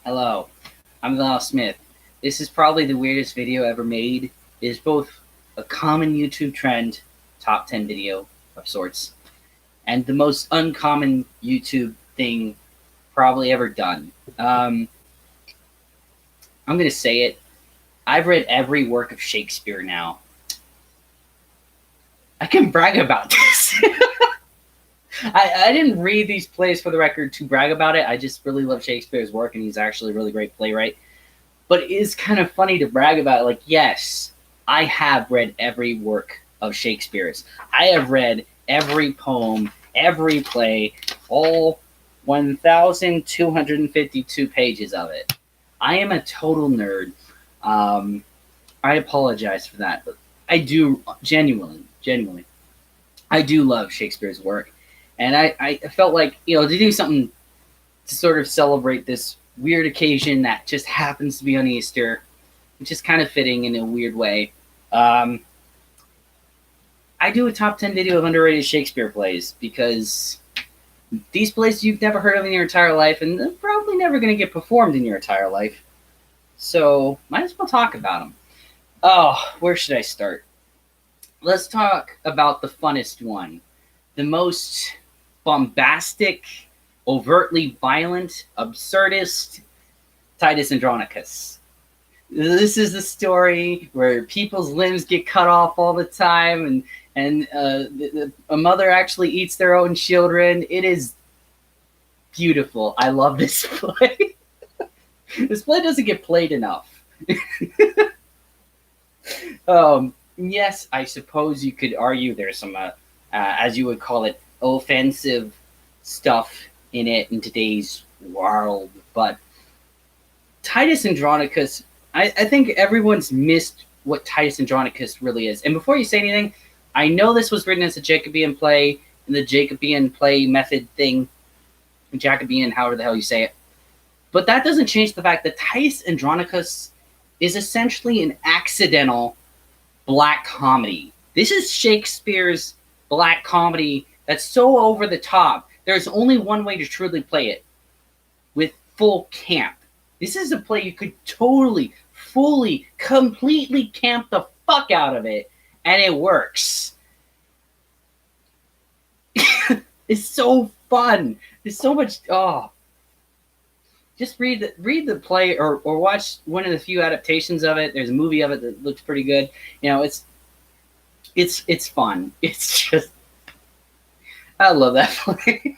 Hello, I'm Val Smith. This is probably the weirdest video ever made. It is both a common YouTube trend, top 10 video of sorts, and the most uncommon YouTube thing probably ever done. I'm going to say it. I've read every work of Shakespeare now. I can brag about this. I didn't read these plays for the record to brag about it. I just really love Shakespeare's work, and he's actually a really great playwright. But it is kind of funny to brag about. Like, yes, I have read every work of Shakespeare's. I have read every poem, every play, all 1,252 pages of it. I am a total nerd. I apologize for that, but I do genuinely, I do love Shakespeare's work. And I felt like, to do something to sort of celebrate this weird occasion that just happens to be on Easter, which is kind of fitting in a weird way. I do a top 10 video of underrated Shakespeare plays because these plays you've never heard of in your entire life, and they're probably never going to get performed in your entire life. So, might as well talk about them. Oh, where should I start? Let's talk about the funnest one. The most bombastic, overtly violent, absurdist, Titus Andronicus. This is the story where people's limbs get cut off all the time, and a mother actually eats their own children. It is beautiful. I love this play. This play doesn't get played enough. Yes, I suppose you could argue there's some, as you would call it, offensive stuff in it in today's world, but Titus Andronicus, I think everyone's missed what Titus Andronicus really is. And before you say anything, I know this was written as a Jacobean play, and the Jacobean play method thing, Jacobean, however the hell you say it, but that doesn't change the fact that Titus Andronicus is essentially an accidental black comedy. This is Shakespeare's black comedy that's so over the top. There's only one way to truly play it, with full camp. This is a play you could totally, fully, completely camp the fuck out of it, and it works. It's so fun. There's so much. Just read the play or watch one of the few adaptations of it. There's a movie of it that looks pretty good. It's fun. It's just, I love that play.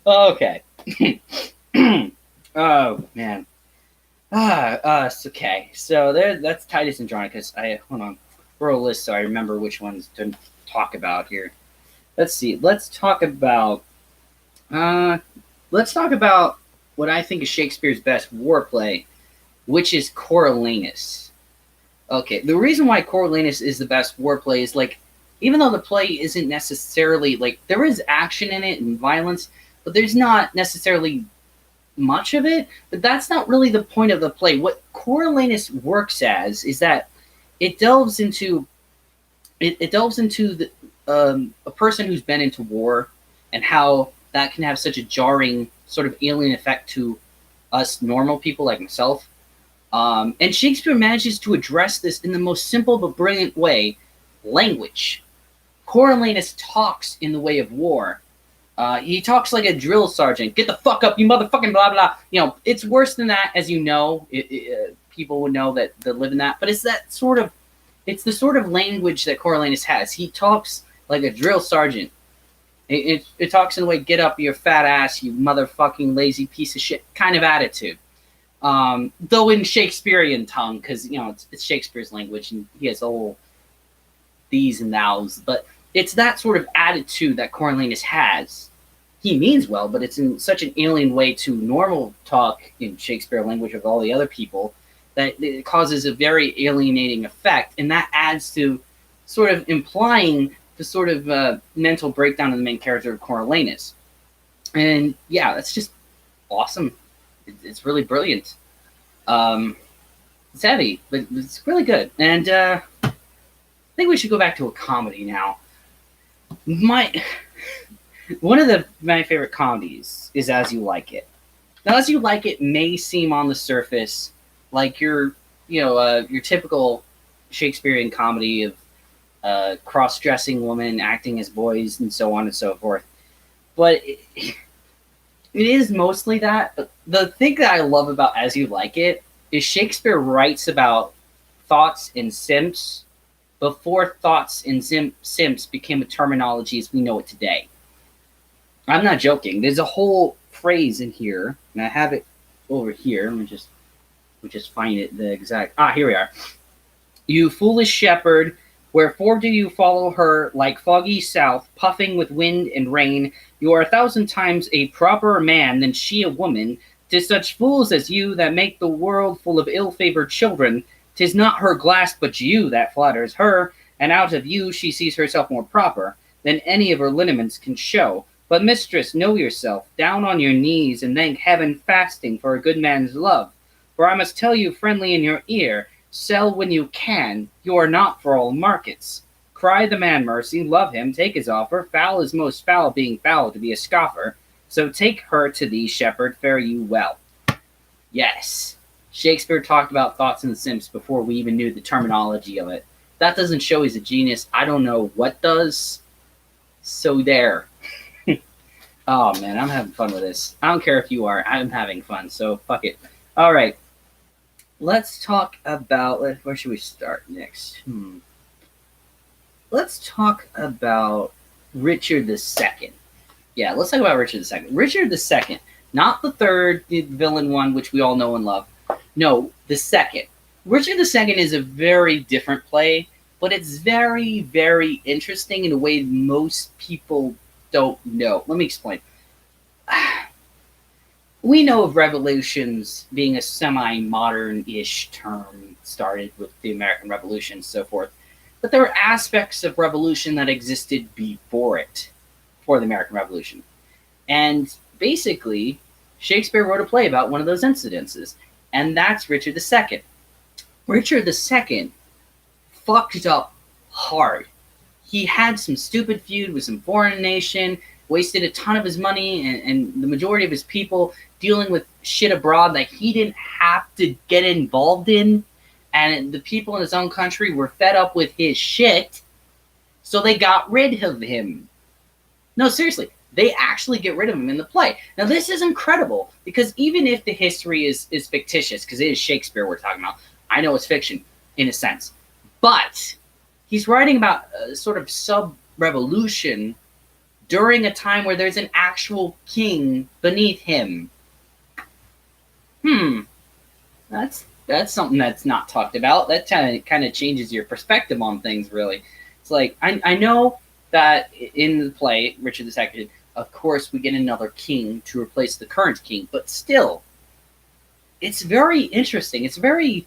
Okay. Oh man. It's okay. So that's Titus Andronicus. Hold on. Roll a list so I remember which ones to talk about here. Let's see. Let's talk about what I think is Shakespeare's best war play, which is Coriolanus. Okay, the reason why Coriolanus is the best war play is, like, even though the play isn't necessarily, like, there is action in it and violence, but there's not necessarily much of it, but that's not really the point of the play. What Coriolanus works as is that it delves into the a person who's been into war and how that can have such a jarring sort of alien effect to us normal people like myself. And Shakespeare manages to address this in the most simple but brilliant way: language. Coriolanus talks in the way of war. He talks like a drill sergeant. Get the fuck up, you motherfucking blah, blah. It's worse than that, as you know. People would know that live in that. But it's the sort of language that Coriolanus has. He talks like a drill sergeant. It talks in the way, get up, you fat ass, you motherfucking lazy piece of shit kind of attitude. Though in Shakespearean tongue, because, it's Shakespeare's language, and he has all these and thous. But it's that sort of attitude that Coriolanus has. He means well, but it's in such an alien way to normal talk in Shakespeare language with all the other people that it causes a very alienating effect, and that adds to sort of implying the sort of mental breakdown of the main character of Coriolanus. And yeah, that's just awesome. It's really brilliant. It's heavy, but it's really good. And I think we should go back to a comedy now. One of my favorite comedies is As You Like It. Now, As You Like It may seem on the surface like your typical Shakespearean comedy of cross-dressing women acting as boys and so on and so forth. But it is mostly that. But the thing that I love about As You Like It is Shakespeare writes about thoughts and simps before thoughts and simps became a terminology as we know it today. I'm not joking. There's a whole phrase in here, and I have it over here. Let me just find it the exact. Here we are. You foolish shepherd, wherefore do you follow her like foggy south, puffing with wind and rain? You are 1,000 times a properer man than she a woman. 'Tis such fools as you that make the world full of ill-favored children. 'Tis not her glass but you that flatters her, and out of you she sees herself more proper than any of her lineaments can show. But mistress, know yourself, down on your knees, and thank heaven fasting for a good man's love. For I must tell you friendly in your ear, sell when you can, you are not for all markets. Cry the man mercy, love him, take his offer, foul is most foul, being foul to be a scoffer. So take her to thee, shepherd, fare you well. Yes, Shakespeare talked about thoughts and simps before we even knew the terminology of it. That doesn't show he's a genius. I don't know what does. So there. Oh man, I'm having fun with this. I don't care if you are. I'm having fun, so fuck it. All right. Let's talk about, where should we start next? Let's talk about Richard II. Yeah, let's talk about Richard II. Richard II, not the third, the villain one, which we all know and love. No, the second. Richard II is a very different play, but it's very, very interesting in a way most people don't know. Let me explain. We know of revolutions being a semi-modern-ish term, started with the American Revolution and so forth, but there are aspects of revolution that existed before it, for the American Revolution. And basically, Shakespeare wrote a play about one of those incidences, and that's Richard II. Richard II fucked up hard. He had some stupid feud with some foreign nation, wasted a ton of his money and the majority of his people dealing with shit abroad that he didn't have to get involved in. And the people in his own country were fed up with his shit, so they got rid of him. No, seriously, they actually get rid of him in the play. Now, this is incredible, because even if the history is fictitious, because it is Shakespeare we're talking about, I know it's fiction, in a sense. But he's writing about a sort of sub-revolution during a time where there's an actual king beneath him. That's something that's not talked about. That kind of changes your perspective on things, really. It's like, I know that in the play, Richard II, of course, we get another king to replace the current king, but still, it's very interesting. It's very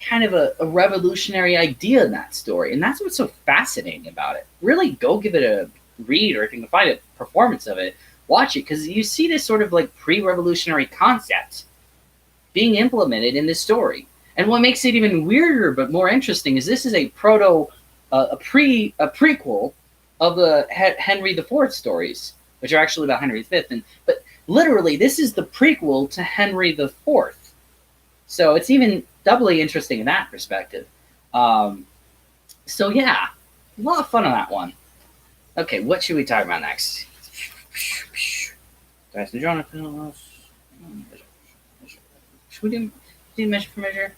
kind of a revolutionary idea in that story, and that's what's so fascinating about it. Really go give it a read, or if you can find a performance of it, watch it, because you see this sort of like pre-revolutionary concept being implemented in this story. And what makes it even weirder but more interesting is this is a prequel of the Henry IV stories, which are actually about Henry V. But literally, this is the prequel to Henry IV. So it's even doubly interesting in that perspective. So yeah, a lot of fun on that one. Okay, what should we talk about next? Jonathan. Should we do measure for measure?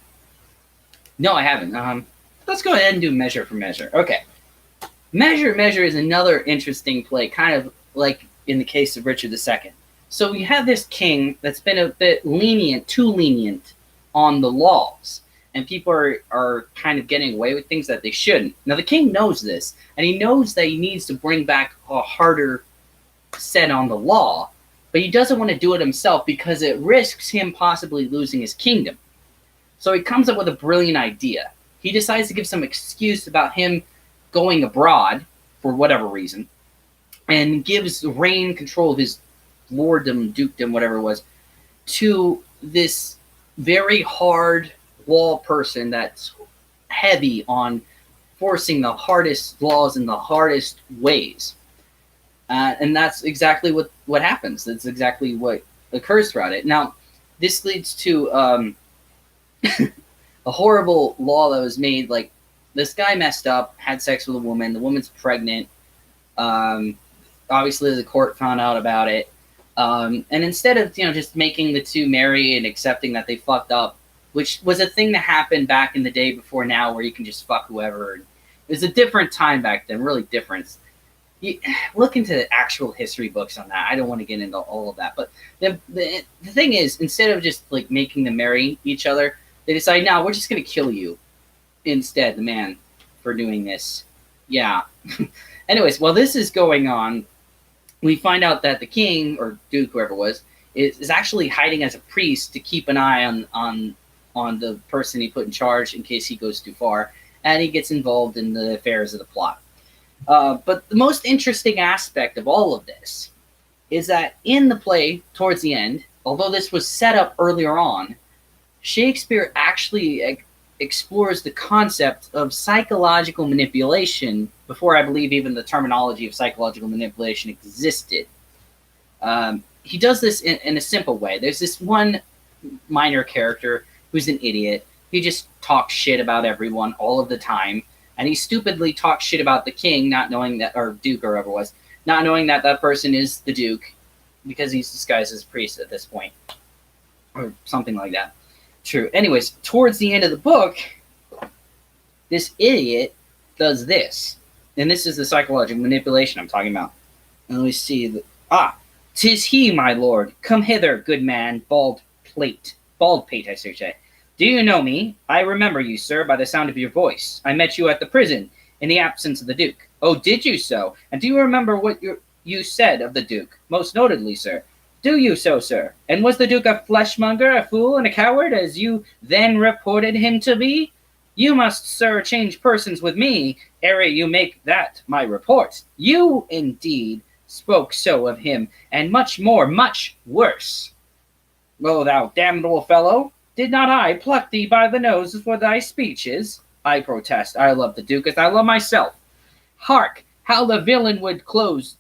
No, I haven't. Let's go ahead and do measure for measure. Okay. Measure is another interesting play, kind of like in the case of Richard II. So you have this king that's been a bit too lenient on the laws, and people are kind of getting away with things that they shouldn't. Now, the king knows this, and he knows that he needs to bring back a harder set on the law, but he doesn't want to do it himself because it risks him possibly losing his kingdom. So he comes up with a brilliant idea. He decides to give some excuse about him going abroad for whatever reason, and gives reign control of his lorddom, dukedom, whatever it was, to this very hard law person that's heavy on forcing the hardest laws in the hardest ways. And that's exactly what happens. That's exactly what occurs throughout it. Now, this leads to a horrible law that was made. Like, this guy messed up, had sex with a woman. The woman's pregnant. Um, Obviously, the court found out about it. And instead of just making the two marry and accepting that they fucked up, which was a thing that happened back in the day before now, where you can just fuck whoever. It was a different time back then, really different. You look into the actual history books on that. I don't want to get into all of that, but the thing is, instead of just like making them marry each other, they decide, no, we're just gonna kill you instead, the man, for doing this. Yeah. Anyways, while this is going on, we find out that the king or duke, whoever it was, is actually hiding as a priest to keep an eye on the person he put in charge in case he goes too far, and he gets involved in the affairs of the plot. But the most interesting aspect of all of this is that in the play, towards the end, although this was set up earlier on, Shakespeare actually explores the concept of psychological manipulation before I believe even the terminology of psychological manipulation existed. He does this in a simple way. There's this one minor character who's an idiot. He just talks shit about everyone all of the time. And he stupidly talks shit about the king, not knowing that, or duke or whoever it was, not knowing that that person is the duke because he's disguised as a priest at this point. Or something like that. True. Anyways, towards the end of the book, this idiot does this. And this is the psychological manipulation I'm talking about. And let me see. "'Tis he, my lord. Come hither, good man, bald pate, I say. Do you know me? I remember you, sir, by the sound of your voice. I met you at the prison, in the absence of the duke. Oh, did you so? And do you remember what you said of the duke? Most notedly, sir. Do you so, sir? And was the duke a fleshmonger, a fool, and a coward, as you then reported him to be? You must, sir, change persons with me, ere you make that my report. You, indeed, spoke so of him, and much more, much worse. O thou damnable fellow, did not I pluck thee by the nose for thy speeches? I protest, I love the duke as I love myself. Hark, how the villain would close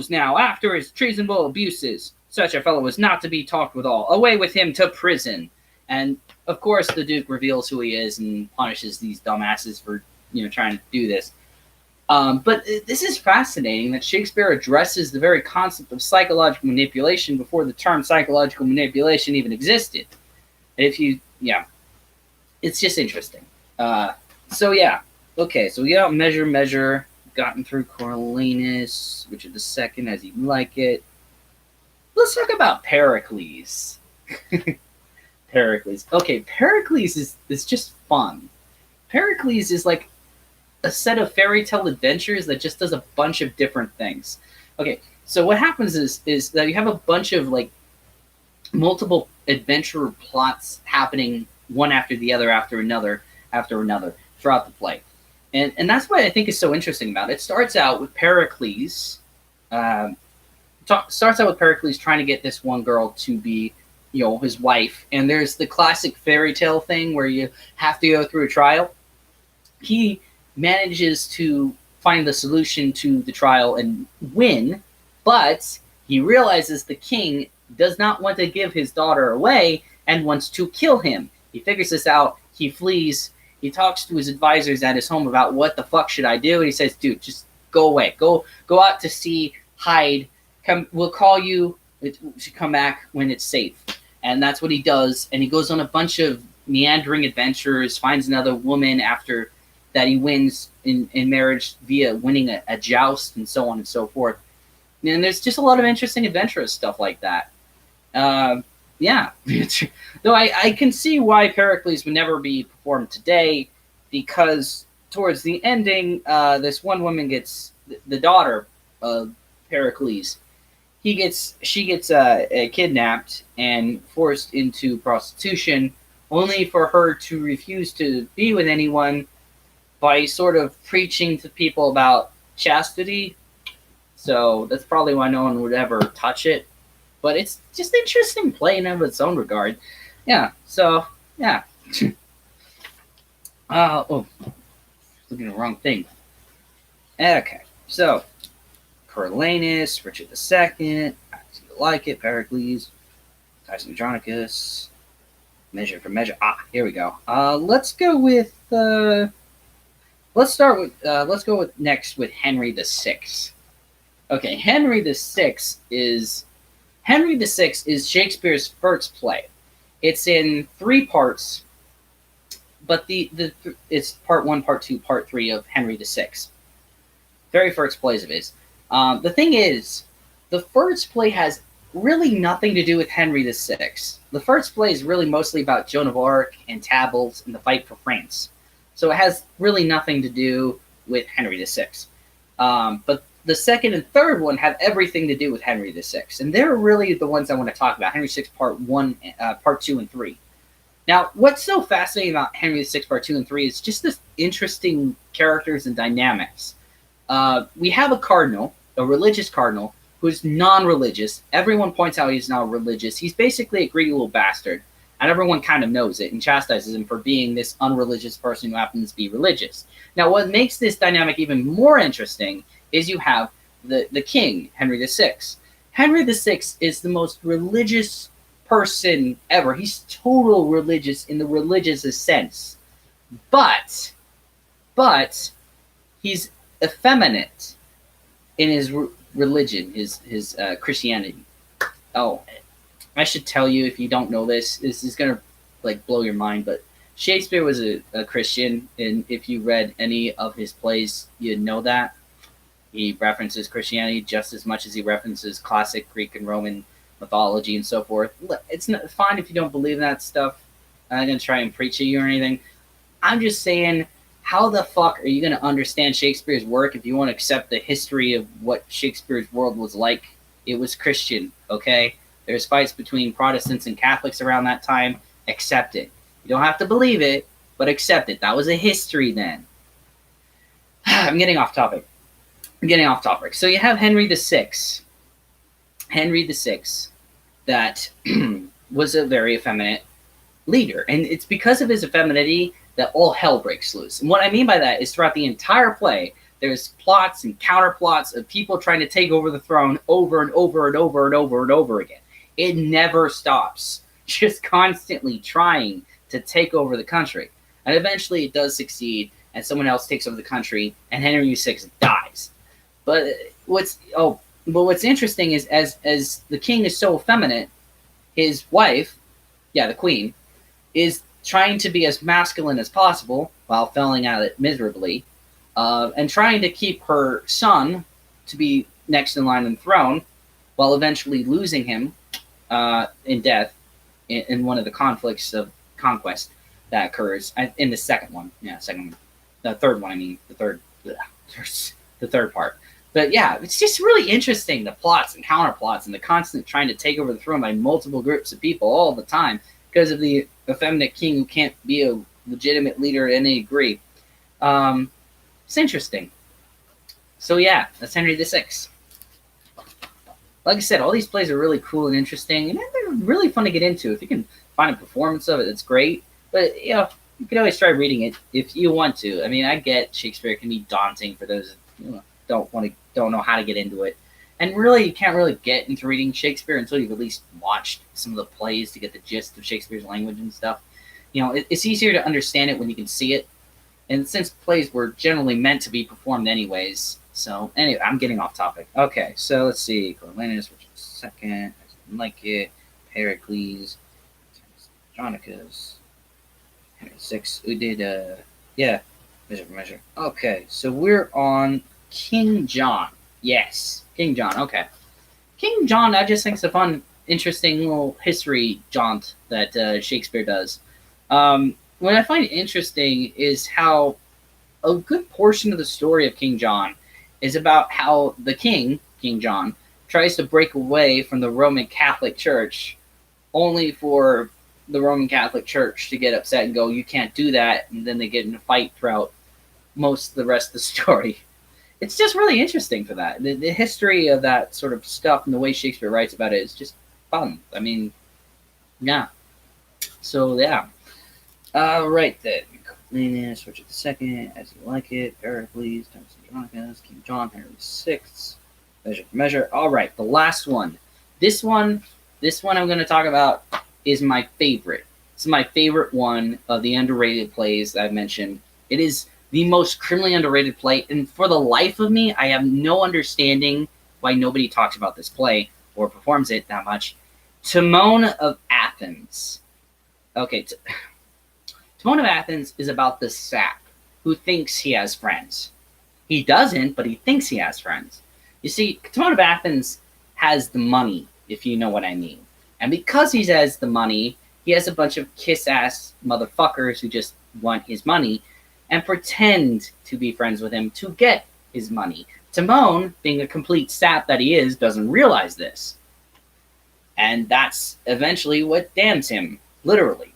now, after his treasonable abuses. Such a fellow is not to be talked withal. Away with him to prison." And of course, the duke reveals who he is and punishes these dumbasses for trying to do this. But this is fascinating that Shakespeare addresses the very concept of psychological manipulation before the term psychological manipulation even existed. It's just interesting. Okay, so we got measure, gotten through Coriolanus, Richard II, as you like it. Let's talk about Pericles. Pericles. Okay, Pericles is just fun. Pericles is like a set of fairy tale adventures that just does a bunch of different things. Okay, so what happens is that you have a bunch of like multiple adventure plots happening one after the other, after another throughout the play. And that's what I think is so interesting about it. It starts out with Pericles trying to get this one girl to be, his wife. And there's the classic fairy tale thing where you have to go through a trial. He manages to find the solution to the trial and win, but he realizes the king does not want to give his daughter away and wants to kill him. He figures this out. He flees. He talks to his advisors at his home about what the fuck should I do. And he says, dude, just go away. Go out to sea, hide. We'll call you. We should come back when it's safe. And that's what he does. And he goes on a bunch of meandering adventures, finds another woman after that he wins in marriage via winning a joust and so on and so forth. And there's just a lot of interesting adventurous stuff like that. Yeah. Though I can see why Pericles would never be performed today, because towards the ending, this one woman gets, the daughter of Pericles, she gets kidnapped and forced into prostitution, only for her to refuse to be with anyone by sort of preaching to people about chastity. So that's probably why no one would ever touch it. But it's just interesting play in of its own regard. Yeah, so, yeah. Looking at the wrong thing. Okay, so, Coriolanus, Richard II, I like it, Pericles. Andronicus. Measure for measure. Ah, here we go. Let's go with. Let's go with next with Henry the Sixth. Okay, Henry the Sixth is Shakespeare's first play. It's in three parts, but it's part one, part two, part three of Henry the Sixth. Very first plays of his. The thing is, the first play has really nothing to do with Henry the Sixth. The first play is really mostly about Joan of Arc and Tables and the fight for France. So it has really nothing to do with Henry the Sixth. But the second and third one have everything to do with Henry the Sixth, and they're really the ones I want to talk about. Henry VI Part 1, Part 2, and 3. Now, what's so fascinating about Henry VI Part 2 and 3 is just this interesting characters and dynamics. We have a cardinal, a religious cardinal, who's non-religious. Everyone points out he's not religious. He's basically a greedy little bastard, and everyone kind of knows it and chastises him for being this unreligious person who happens to be religious. Now, what makes this dynamic even more interesting is you have the king, Henry VI. Henry VI is the most religious person ever. He's total religious in the religious sense. But he's effeminate in his religion, his Christianity. Oh, I should tell you, if you don't know this, this is going to like blow your mind, but Shakespeare was a Christian, and if you read any of his plays, you'd know that. He references Christianity just as much as he references classic Greek and Roman mythology and so forth. It's not, fine if you don't believe in that stuff. I'm not going to try and preach at you or anything. I'm just saying, how the fuck are you going to understand Shakespeare's work if you want to accept the history of what Shakespeare's world was like? It was Christian, okay? There's fights between Protestants and Catholics around that time. Accept it. You don't have to believe it, but accept it. That was a history then. I'm getting off topic. So you have Henry VI. Henry VI, that was a very effeminate leader. And it's because of his effeminacy that all hell breaks loose. And what I mean by that is throughout the entire play, there's plots and counterplots of people trying to take over the throne over and over and over and over and over again. It never stops. Just constantly trying to take over the country. And eventually it does succeed, and someone else takes over the country, and Henry VI dies. But what's interesting is as the king is so effeminate, his wife, the queen, is trying to be as masculine as possible while failing at it miserably, and trying to keep her son to be next in line on the throne, while eventually losing him in death in one of the conflicts of conquest that occurs in the second one. The third one. I mean, the third part. But yeah, it's just really interesting, the plots and counterplots and the constant trying to take over the throne by multiple groups of people all the time because of the effeminate king who can't be a legitimate leader in any degree. It's interesting. So yeah, that's Henry VI. Like I said, all these plays are really cool and interesting, and they're really fun to get into. If you can find a performance of it, that's great. But you can always try reading it if you want to. I mean, I get Shakespeare can be daunting for those who don't know how to get into it. And really, you can't really get into reading Shakespeare until you've at least watched some of the plays to get the gist of Shakespeare's language and stuff. It's easier to understand it when you can see it. And since plays were generally meant to be performed anyways. So, anyway, I'm getting off topic. Okay, so let's see. Coriolanus, which is second. I didn't like it. Pericles. Andronicus. Henry VI. We did, measure for measure. Okay, so we're on King John. Yes, King John. Okay. King John, I just think it's a fun, interesting little history jaunt that Shakespeare does. What I find interesting is how a good portion of the story of King John is about how the king, King John, tries to break away from the Roman Catholic Church, only for the Roman Catholic Church to get upset and go, you can't do that, and then they get in a fight throughout most of the rest of the story. It's just really interesting for that. The history of that sort of stuff and the way Shakespeare writes about it is just fun. I mean, yeah. So, yeah. Right then. Coriolanus, switch it to second, as you like it. Pericles, Titus Andronicus, King John, Henry VI. Measure for measure. All right, the last one. This one, this one I'm going to talk about is my favorite. It's my favorite one of the underrated plays that I've mentioned. It is the most criminally underrated play, and for the life of me, I have no understanding why nobody talks about this play or performs it that much. Timon of Athens. Okay, Timon of Athens is about the sap who thinks he has friends. He doesn't, but he thinks he has friends. You see, Timon of Athens has the money, if you know what I mean. And because he has the money, he has a bunch of kiss-ass motherfuckers who just want his money and pretend to be friends with him to get his money. Timon, being a complete sap that he is, doesn't realize this. And that's eventually what damns him, literally.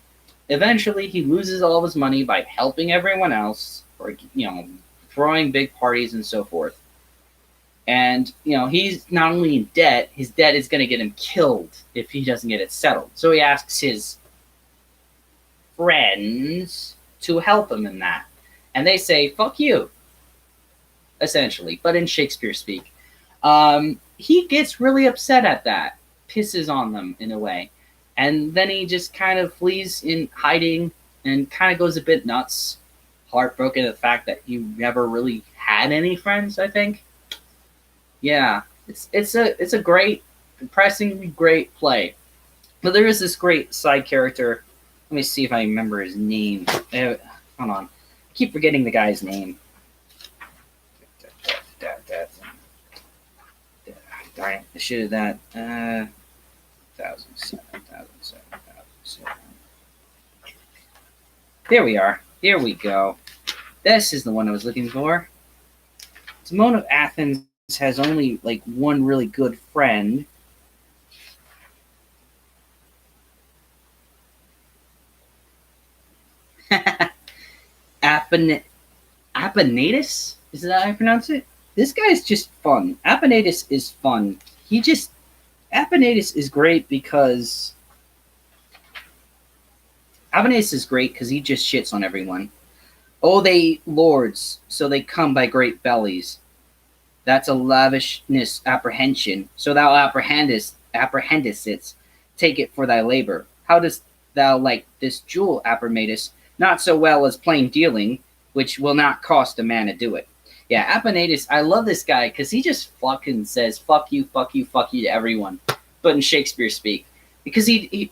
Eventually, he loses all of his money by helping everyone else, or, throwing big parties and so forth. And, he's not only in debt, his debt is going to get him killed if he doesn't get it settled. So he asks his friends to help him in that. And they say, fuck you, essentially, but in Shakespeare speak. He gets really upset at that, pisses on them in a way. And then he just kind of flees in hiding and kind of goes a bit nuts, heartbroken at the fact that he never really had any friends, I think. Yeah, it's a great, depressingly great play. But there is this great side character. Let me see if I remember his name. Hold on. I keep forgetting the guy's name. Darn it, I should have that. 1007. There we are. Here we go. This is the one I was looking for. Timon of Athens has only like one really good friend. Aponatus? Is that how I pronounce it? This guy's just fun. Aponatus is fun. Aponatus is great because he just shits on everyone. Oh, they lords, so they come by great bellies. That's a lavishness apprehension. So thou apprehendest it, take it for thy labor. How dost thou like this jewel, Aponatus? Not so well as plain dealing, which will not cost a man to do it. Yeah, Aponatus, I love this guy because he just fucking says fuck you to everyone, but in Shakespeare speak, because he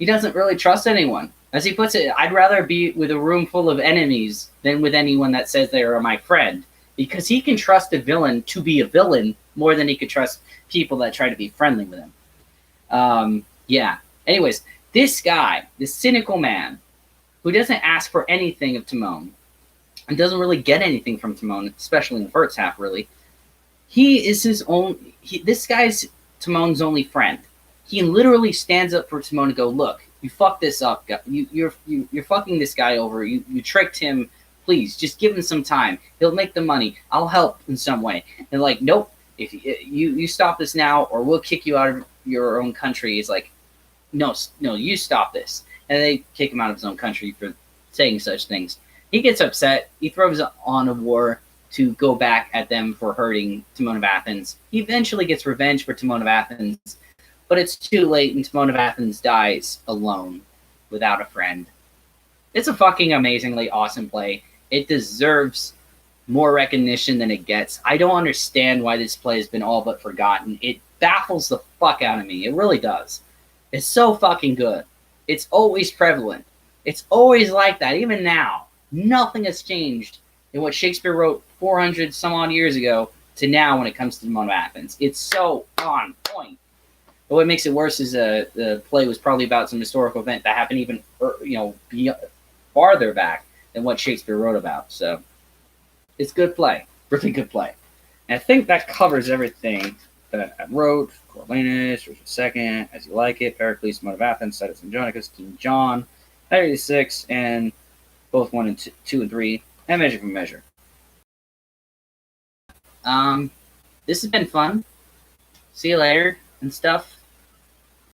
doesn't really trust anyone. As he puts it, I'd rather be with a room full of enemies than with anyone that says they are my friend, because he can trust a villain to be a villain more than he could trust people that try to be friendly with him. Yeah. Anyways, this guy, this cynical man, who doesn't ask for anything of Timon, and doesn't really get anything from Timon, especially in the first half, really. He is his own. This guy's Timon's only friend. He literally stands up for Timon to go, look, you fucked this up. You're fucking this guy over. You tricked him. Please, just give him some time. He'll make the money. I'll help in some way. And like, nope. If you stop this now, or we'll kick you out of your own country. He's like, no, you stop this. And they kick him out of his own country for saying such things. He gets upset. He throws on a war to go back at them for hurting Timon of Athens. He eventually gets revenge for Timon of Athens, but it's too late, and Timon of Athens dies alone, without a friend. It's a fucking amazingly awesome play. It deserves more recognition than it gets. I don't understand why this play has been all but forgotten. It baffles the fuck out of me. It really does. It's so fucking good. It's always prevalent. It's always like that, even now. Nothing has changed in what Shakespeare wrote 400 some odd years ago to now when it comes to Timon of Athens. It's so on point. But what makes it worse is the play was probably about some historical event that happened even farther back than what Shakespeare wrote about. So it's good play, really good play. And I think that covers everything that I wrote. Coriolanus, Richard II, As You Like It, Pericles, Timon of Athens, Titus Andronicus, King John, Henry VI, and both 1 and 2 and 3, and Measure for Measure. This has been fun. See you later and stuff.